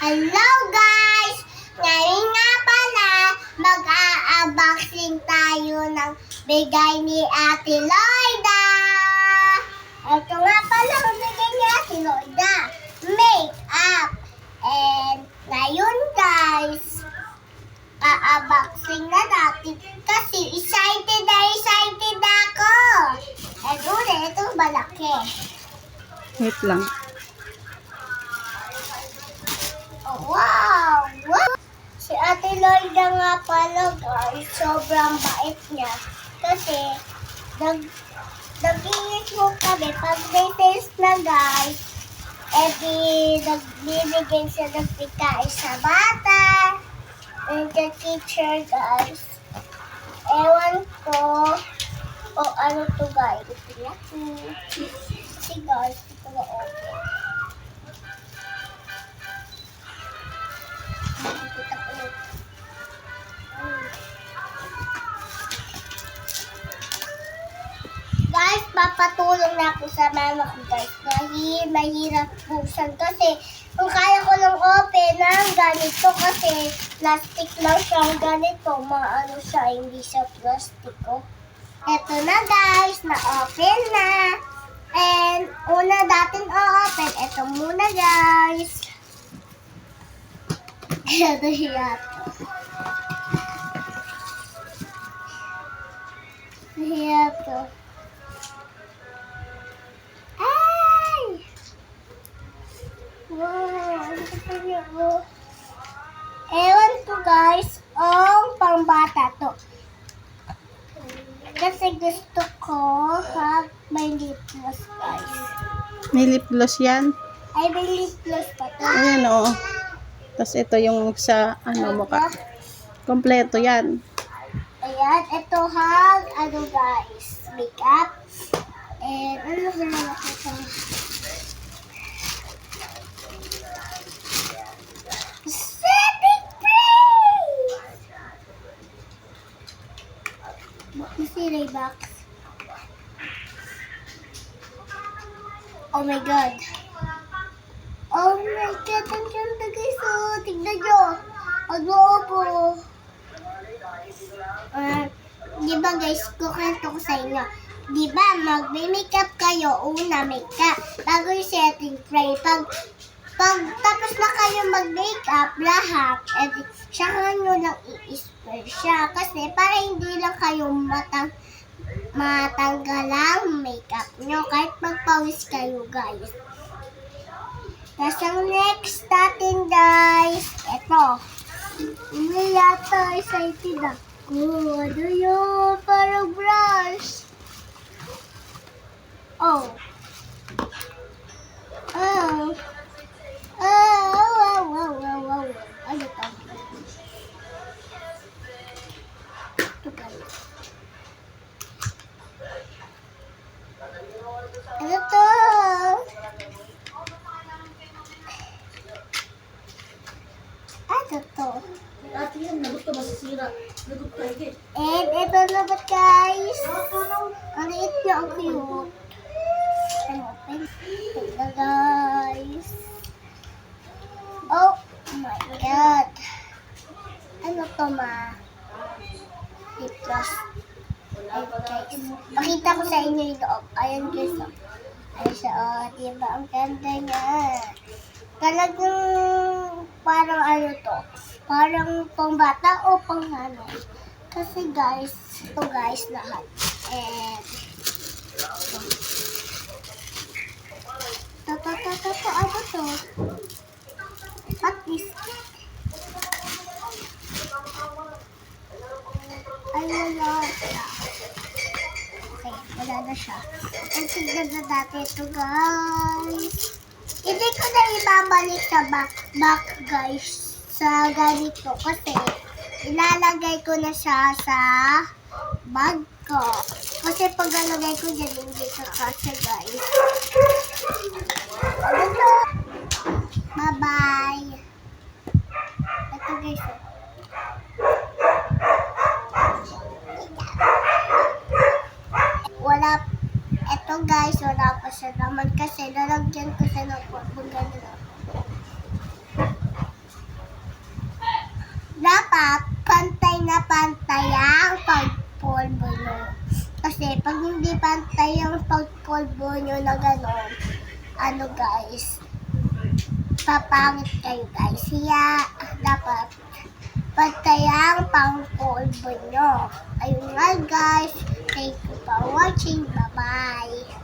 Hello guys! Ngayon nga pala, mag-a-unboxing tayo ng bigay ni Ate Loida. Ito nga pala ang bigay ni Ate Loida. Make-up. And ngayon guys, a-unboxing na natin kasi excited ako. And ulit, ito malaki. Wait lang. Wow! Wow! Si Ate Loida nga pala guys, sobrang bait niya. Kasi, nag-iis mo kami pag may test na guys, edi nagbibigay siya ng pagkain sa bata and the teacher guys. Ewan ko o ano to guys. Si guys, ito na open. Guys, papatulong na ako sa mama ko guys. Dahil mahirap buksan kasi kung kaya ko lang open ng ganito kasi plastic lang siyang ganito. Maano siya, hindi siya plastic ko. Eto na guys, na-open na. And una natin o-open. Eto muna guys. Ito siya. Ito. Ay! Wow! Ano pa niya? Ewan ko guys, ang pangbata to. Kasi gusto ko may lip gloss guys. May lip gloss yan. Ay, may lip gloss pa to. Ayan o. Tapos ito yung sa mukha. Kompleto yan. Ayan, ito ano guys, makeup. And ano ba naman ito? Setting spray! Bakit box? Oh my god. Oh my god, ang ganda guys. Oh, tignan nyo. Adobo. Di ba guys, kukwento ko sa inyo. Di ba, mag-makeup kayo, una makeup, bago yung setting spray. Pag tapos na kayo mag-makeup, lahat, saka nyo lang i-spray siya. Kasi para hindi lang kayo matanggal ang makeup nyo, kahit magpawis kayo guys. Tapos ang next natin guys, ito. Hindi yata excited ako. Ano yun? Parang brush. Oh. Oh. Oh. Wow. Ano to? Ito pala. Ano to? Ano to? Ate yan, nagot ka masisira. Nagot ka agad. And ito na ba guys? Ang liit niya, ang cute. Ano, open? Ito na guys. Oh my god. Ano to ma? Lip gloss. Ayan guys. Pakita ko sa inyo yung loob. Ayan guys. Oh. Ayan siya. Oh, diba? Ang ganda niya. Talagang parang ano to. Parang pang bata o pang ano. Kasi guys, ito guys lahat. And ano to? What is ay wala siya. Okay, wala na siya. And tignan na natin ito guys. Hindi ko na ibabalik sa back guys. Sa ganito kasi ilalagay ko na siya sa bag ko. Kasi pag nalagay ko dyan, hindi ka kasi guys. Bye-bye. Ito guys. Ito guys, wala pa siya naman kasi lalagyan ko siya ng pagbaga na. Kasi pag hindi pantay yung pagkulbo nyo na gano'n, ano guys, papangit kayo guys. Kaya dapat pantay ang pangkulbo nyo. Ayun nga guys. Thank you for watching. Bye-bye.